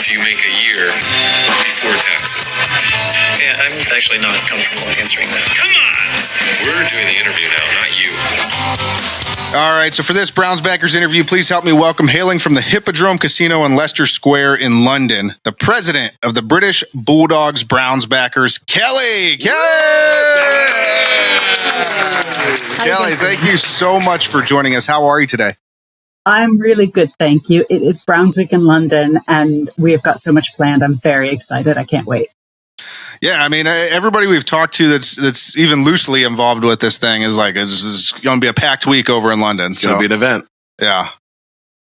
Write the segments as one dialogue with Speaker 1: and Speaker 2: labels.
Speaker 1: if you make a year before taxes?
Speaker 2: Yeah, I'm actually not comfortable answering that.
Speaker 1: Come on! We're doing the interview now, not you.
Speaker 3: All right, so for this Browns Backers interview, please help me welcome, hailing from the Hippodrome Casino in Leicester Square in London, the president of the British Bulldawgs Browns Backers, Kelly. Kelly, thank you so much for joining us. How are you today?
Speaker 4: I'm really good, thank you. It is Browns Week in London, and we have got so much planned. I'm very excited. I can't wait.
Speaker 3: Yeah, I mean, everybody we've talked to that's even loosely involved with this thing is like, it's going to be a packed week over in London.
Speaker 5: It's going to be an event.
Speaker 3: Yeah.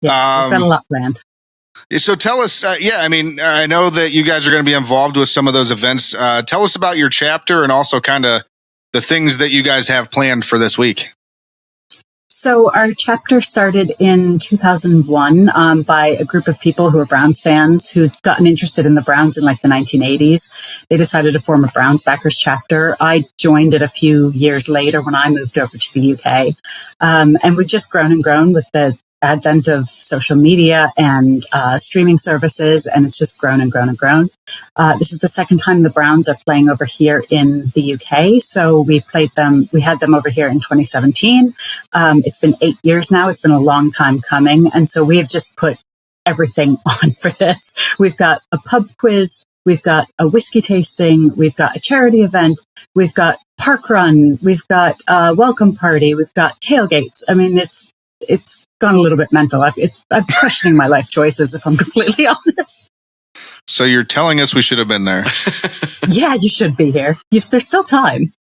Speaker 4: Yeah, we've got a lot planned.
Speaker 3: So tell us, I mean, I know that you guys are going to be involved with some of those events. Tell us about your chapter and also kind of the things that you guys have planned for this week.
Speaker 4: So our chapter started in 2001 by a group of people who are Browns fans who'd gotten interested in the Browns in like the 1980s. They decided to form a Browns Backers chapter. I joined it a few years later when I moved over to the UK. And we've just grown and grown with the advent of social media and streaming services, and it's just grown and grown and grown. This is the second time the Browns are playing over here in the UK. So we had them over here in 2017. It's been 8 years now. It's been a long time coming. And so we have just put everything on for this. We've got a pub quiz. We've got a whiskey tasting. We've got a charity event. We've got park run. We've got a welcome party. We've got tailgates. I mean, it's gone a little bit mental. I'm questioning my life choices, if I'm completely honest.
Speaker 3: So you're telling us we should have been there?
Speaker 4: Yeah, you should be here. There's still time.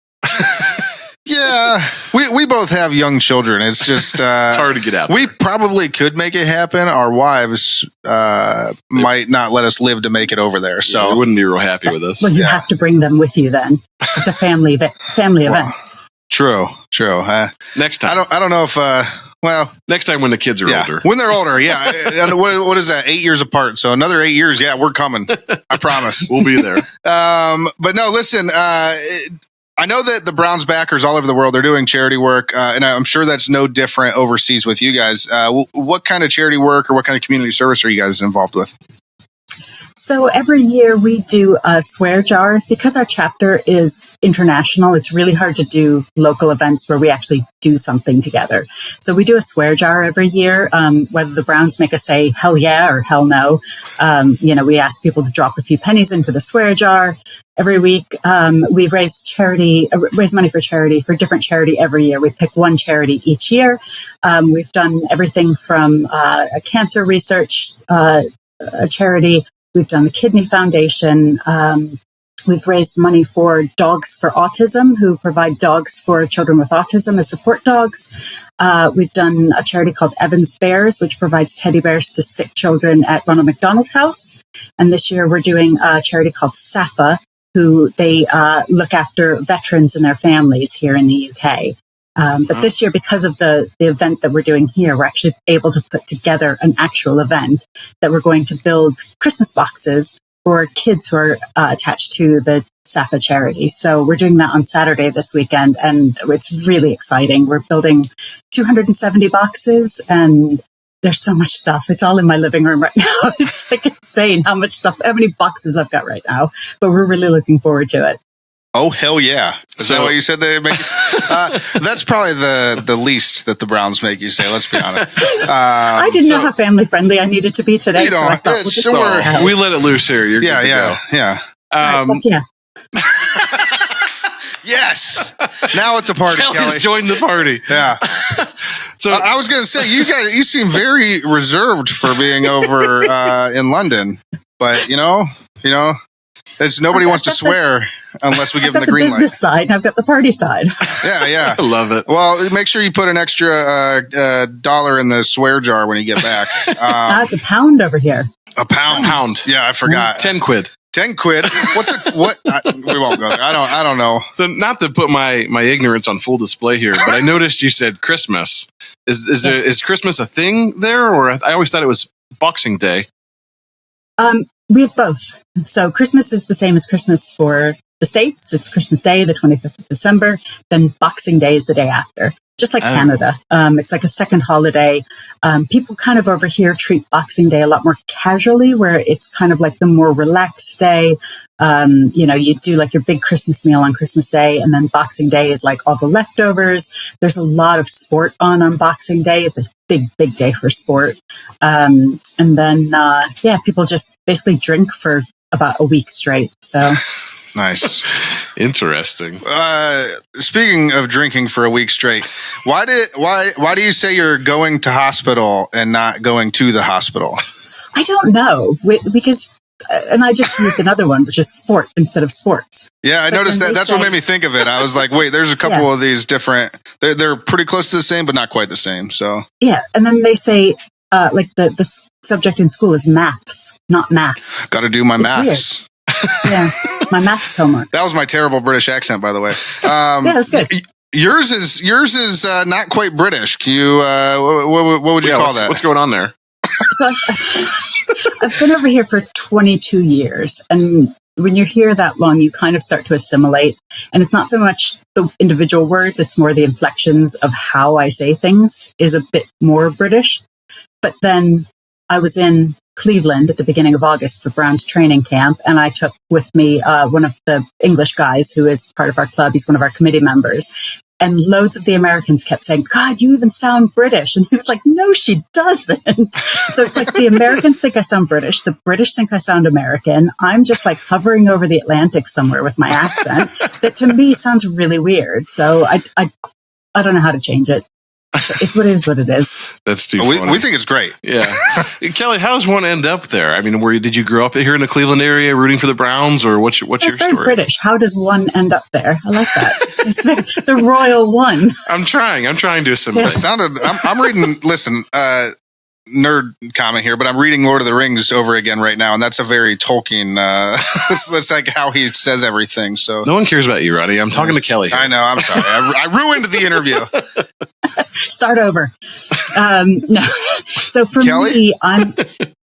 Speaker 3: Yeah, we both have young children. It's just
Speaker 5: it's hard to get out.
Speaker 3: We probably could make it happen. Our wives might not let us live to make it over there. So
Speaker 5: they wouldn't be real happy with us.
Speaker 4: Well, you have to bring them with you then. It's a family event.
Speaker 3: True.
Speaker 5: Next time.
Speaker 3: I don't know if. Well,
Speaker 5: next time when the kids are older.
Speaker 3: When they're older, yeah. And what is that? 8 years apart. So another 8 years. Yeah, we're coming. I promise.
Speaker 5: We'll be there.
Speaker 3: But no, listen. I know that the Browns backers all over the world, they're doing charity work, and I'm sure that's no different overseas with you guys. What kind of charity work or what kind of community service are you guys involved with?
Speaker 4: So every year we do a swear jar. Because our chapter is international, it's really hard to do local events where we actually do something together. So we do a swear jar every year, whether the Browns make us say hell yeah or hell no. We ask people to drop a few pennies into the swear jar. Every week, we raise money for charity, for different charity every year. We pick one charity each year. We've done everything from a cancer research a charity. We've done the Kidney Foundation. We've raised money for Dogs for Autism, who provide dogs for children with autism as support dogs. We've done a charity called Evans Bears, which provides teddy bears to sick children at Ronald McDonald House. And this year we're doing a charity called SAFA, who they look after veterans and their families here in the UK. But this year, because of the event that we're doing here, we're actually able to put together an actual event that we're going to build Christmas boxes for kids who are attached to the SAFA charity. So we're doing that on Saturday this weekend, and it's really exciting. We're building 270 boxes, and there's so much stuff. It's all in my living room right now. It's like insane how many boxes I've got right now, but we're really looking forward to it.
Speaker 3: Oh, hell yeah. Is that what you said they make you that's probably the least that the Browns make you say, let's be honest.
Speaker 4: I didn't know how family friendly I needed to be today.
Speaker 3: You know,
Speaker 4: so I thought
Speaker 5: we let it loose here. You're good to go.
Speaker 3: Yeah.
Speaker 4: Yeah.
Speaker 3: Yes. Now it's a party, Kelly.
Speaker 5: Joined the party.
Speaker 3: Yeah. So I was going to say, you seem very reserved for being over in London, but you know, nobody wants to swear unless we give them the green light.
Speaker 4: I've got the business side, and I've got the party side.
Speaker 3: Yeah.
Speaker 5: I love it.
Speaker 3: Well, make sure you put an extra dollar in the swear jar when you get back.
Speaker 4: That's a pound over here.
Speaker 3: A pound. Yeah, I forgot.
Speaker 5: 10 quid.
Speaker 3: 10 quid. We won't go there. I don't know.
Speaker 5: So not to put my ignorance on full display here, but I noticed you said Christmas. Is Christmas a thing there, or I always thought it was Boxing Day?
Speaker 4: We have both. So Christmas is the same as Christmas for the States. It's Christmas Day, the 25th of December. Then Boxing Day is the day after. just like Canada. It's like a second holiday. People kind of over here treat Boxing Day a lot more casually, where it's kind of like the more relaxed day. You do like your big Christmas meal on Christmas Day, and then Boxing Day is like all the leftovers. There's a lot of sport on Boxing Day. It's a big day for sport. And then, people just basically drink for about a week straight. So
Speaker 3: nice.
Speaker 5: Interesting.
Speaker 3: Speaking of drinking for a week straight, why do you say you're going to hospital and not going to the hospital?
Speaker 4: I don't know, because and I just used another one, which is sport instead of sports.
Speaker 3: Yeah, I noticed that. That's what made me think of it. I was like, wait, there's a couple of these different. They're pretty close to the same, but not quite the same. So
Speaker 4: yeah, and then they say like the subject in school is maths, not math.
Speaker 3: Got to do my maths.
Speaker 4: Yeah, my maths homework.
Speaker 3: That was my terrible British accent, by the way.
Speaker 4: Yeah, that's good.
Speaker 3: Yours is not quite British. Can you what would you call that?
Speaker 5: What's going on there?
Speaker 4: So I've been over here for 22 years, and when you're here that long, you kind of start to assimilate. And it's not so much the individual words; it's more the inflections of how I say things is a bit more British. But then I was in Cleveland at the beginning of August for Browns training camp, and I took with me one of the English guys who is part of our club. He's one of our committee members. And loads of the Americans kept saying, God, you even sound British. And he was like, no, she doesn't. So it's like the Americans think I sound British. The British think I sound American. I'm just like hovering over the Atlantic somewhere with my accent that to me sounds really weird. So I don't know how to change it. It's what it is.
Speaker 5: That's too funny.
Speaker 3: We think it's great.
Speaker 5: Yeah. Kelly, how does one end up there? I mean, did you grow up here in the Cleveland area rooting for the Browns, or what's your
Speaker 4: very
Speaker 5: story?
Speaker 4: British. How does one end up there? I like that. It's the royal one.
Speaker 5: I'm trying to assimilate.
Speaker 3: It sounded. I'm reading. Listen, nerd comment here, but I'm reading Lord of the Rings over again right now, and that's a very Tolkien. That's like how he says everything. So
Speaker 5: no one cares about you, Roddy. I'm talking to Kelly here.
Speaker 3: I know. I'm sorry. I ruined the interview.
Speaker 4: Start over. No. So for
Speaker 3: Kelly?
Speaker 4: me,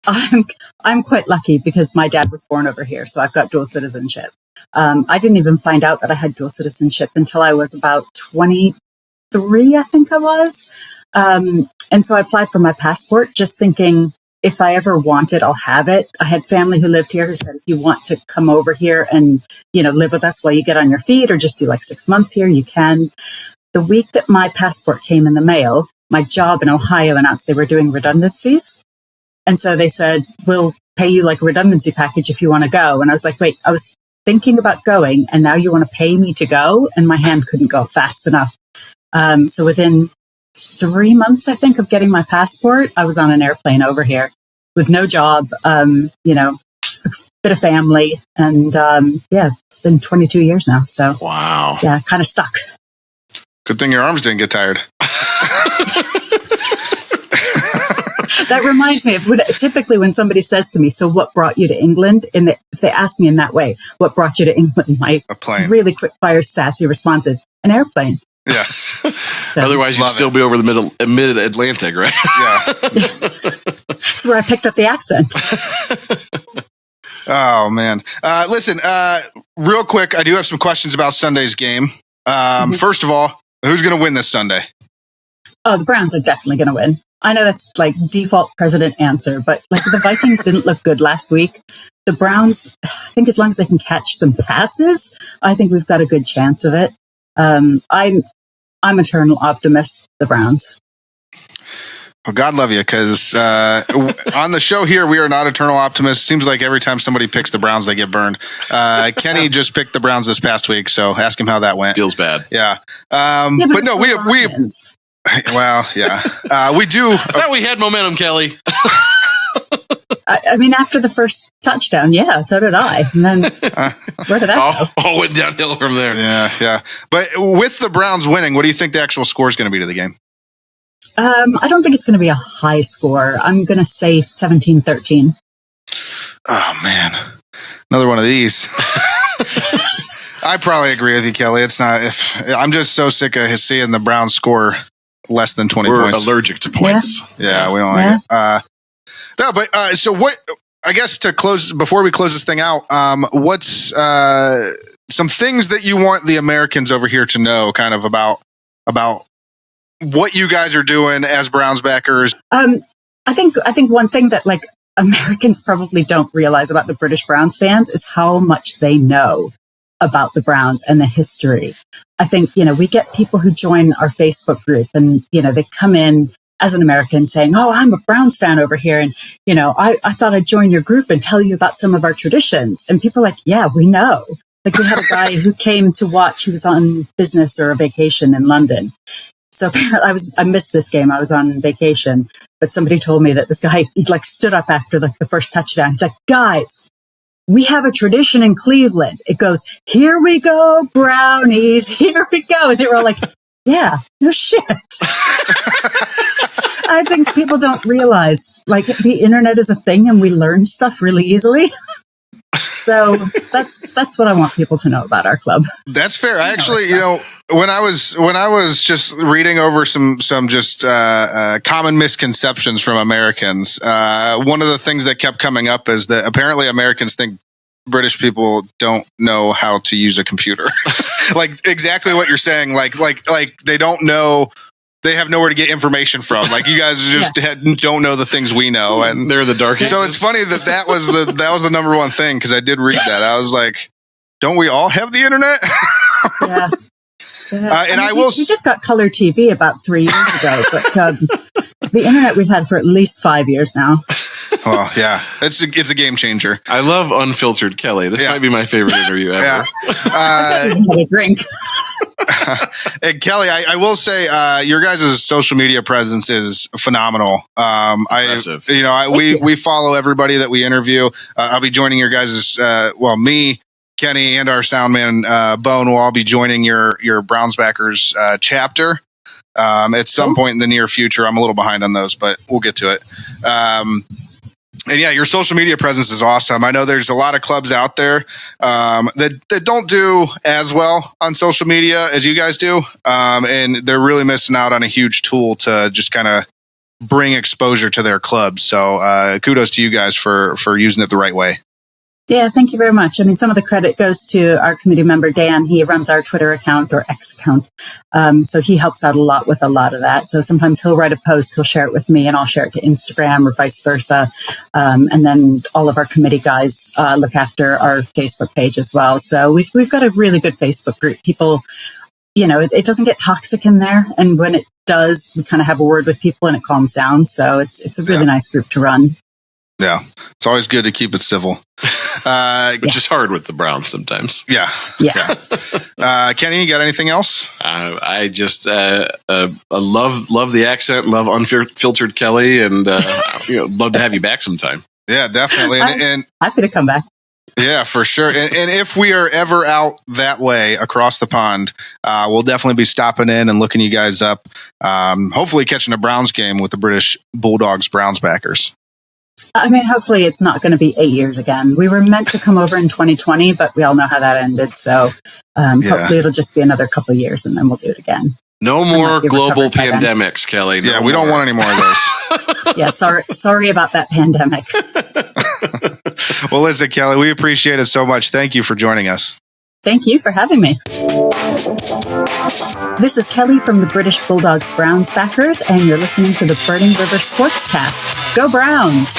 Speaker 4: I'm quite lucky because my dad was born over here, so I've got dual citizenship. I didn't even find out that I had dual citizenship until I was about 23, I think I was. And so I applied for my passport, just thinking if I ever want it, I'll have it. I had family who lived here who said, if you want to come over here and, live with us while you get on your feet or just do like 6 months here, you can. The week that my passport came in the mail, my job in Ohio announced they were doing redundancies. And so they said, we'll pay you like a redundancy package if you want to go. And I was like, wait, I was thinking about going and now you want to pay me to go? And my hand couldn't go fast enough. So within 3 months, I think, of getting my passport, I was on an airplane over here with no job, a bit of family. And it's been 22 years now. So
Speaker 5: wow.
Speaker 4: Yeah, kind of stuck.
Speaker 3: Good thing your arms didn't get tired.
Speaker 4: That reminds me of typically when somebody says to me, so what brought you to England? And if they ask me in that way, what brought you to England? My really quick fire, sassy response is an airplane.
Speaker 3: Yes.
Speaker 4: So,
Speaker 5: otherwise, you'd still be over the mid-Atlantic, right?
Speaker 3: Yeah.
Speaker 4: That's where I picked up the accent.
Speaker 3: Oh, man. Listen, real quick, I do have some questions about Sunday's game. First of all, who's going to win this Sunday?
Speaker 4: Oh, the Browns are definitely going to win. I know that's like default president answer, but like the Vikings didn't look good last week. The Browns, I think as long as they can catch some passes, I think we've got a good chance of it. I'm eternal optimist, the Browns.
Speaker 3: Well, God love you, because on the show here, we are not eternal optimists. Seems like every time somebody picks the Browns, they get burned. Kenny just picked the Browns this past week, so ask him how that went.
Speaker 5: Feels bad.
Speaker 3: Yeah.
Speaker 4: But
Speaker 3: no, we well, yeah. We do.
Speaker 5: I thought we had momentum, Kelly.
Speaker 4: I mean, after the first touchdown, yeah, so did I. And then where did that go?
Speaker 5: All went downhill from there.
Speaker 3: Yeah. But with the Browns winning, what do you think the actual score is going to be to the game?
Speaker 4: I don't think it's going to be a high score. I'm going to say 17-13.
Speaker 3: Oh, man. Another one of these. I probably agree with you, Kelly. It's not. I'm just so sick of seeing the Browns score less than 20 points.
Speaker 5: We're allergic to points.
Speaker 3: Yeah, we don't like it. No, but so what? I guess to close before we close this thing out, what's some things that you want the Americans over here to know, kind of about what you guys are doing as Browns backers.
Speaker 4: I think one thing that like Americans probably don't realize about the British Browns fans is how much they know about the Browns and the history. I think, we get people who join our Facebook group and, they come in as an American saying, oh, I'm a Browns fan over here. And, I thought I'd join your group and tell you about some of our traditions. And people are like, yeah, we know. Like we had a guy who came to watch, he was on business or a vacation in London. So I missed this game. I was on vacation, but somebody told me that this guy, he like stood up after the first touchdown. He's like, guys, we have a tradition in Cleveland. It goes, here we go, Brownies, here we go. And they were all like, yeah, no shit. I think people don't realize like the internet is a thing and we learn stuff really easily. So that's what I want people to know about our club.
Speaker 3: That's fair. I actually, when I was just reading over some just common misconceptions from Americans, one of the things that kept coming up is that apparently Americans think British people don't know how to use a computer. Like exactly what you're saying. Like they don't know. They have nowhere to get information from. Like you guys just don't know the things we know, and
Speaker 5: They're the dark ages.
Speaker 3: so it's funny that was the number one thing because I did read that. I was like, don't we all have the internet?
Speaker 4: Yeah.
Speaker 3: And I will.
Speaker 4: We just got color TV about 3 years ago, but the internet we've had for at least 5 years now.
Speaker 3: Oh yeah, it's a game changer.
Speaker 5: I love Unfiltered Kelly. This might be my favorite interview ever.
Speaker 3: Yeah.
Speaker 4: Had a drink.
Speaker 3: And Kelly, I will say your guys' social media presence is phenomenal.
Speaker 5: Impressive.
Speaker 3: We follow everybody that we interview. I'll be joining your guys' me, Kenny, and our sound man Bone will all be joining your Browns backers chapter at some point in the near future. I'm a little behind on those, but we'll get to it. And yeah, your social media presence is awesome. I know there's a lot of clubs out there that don't do as well on social media as you guys do. And they're really missing out on a huge tool to just kind of bring exposure to their clubs. So kudos to you guys for using it the right way.
Speaker 4: Yeah, thank you very much. I mean, some of the credit goes to our committee member, Dan. He runs our Twitter account or X account. So he helps out a lot with a lot of that. So sometimes he'll write a post, he'll share it with me, and I'll share it to Instagram or vice versa. And then all of our committee guys look after our Facebook page as well. So we've got a really good Facebook group. People, it doesn't get toxic in there. And when it does, we kind of have a word with people and it calms down. So it's a really nice group to run.
Speaker 3: Yeah, it's always good to keep it civil.
Speaker 5: Which is hard with the Browns sometimes.
Speaker 3: Yeah. Kenny, you got anything else?
Speaker 5: I just love the accent, love Unfiltered Kelly, and love to have you back sometime.
Speaker 3: Yeah, definitely. And
Speaker 4: happy to come back.
Speaker 3: Yeah, for sure. And if we are ever out that way across the pond, we'll definitely be stopping in and looking you guys up. Hopefully catching a Browns game with the British Bulldawgs Browns Backers.
Speaker 4: I mean, hopefully it's not going to be 8 years again. We were meant to come over in 2020, but we all know how that ended. So hopefully it'll just be another couple of years and then we'll do it again.
Speaker 5: No more global pandemics, Kelly.
Speaker 3: No we don't want any more of those.
Speaker 4: Yeah, sorry about that pandemic.
Speaker 3: Well, listen, Kelly, we appreciate it so much. Thank you for joining us.
Speaker 4: Thank you for having me. This is Kelly from the British Bulldawgs Browns Backers, and you're listening to the Burning River Sportscast. Go Browns!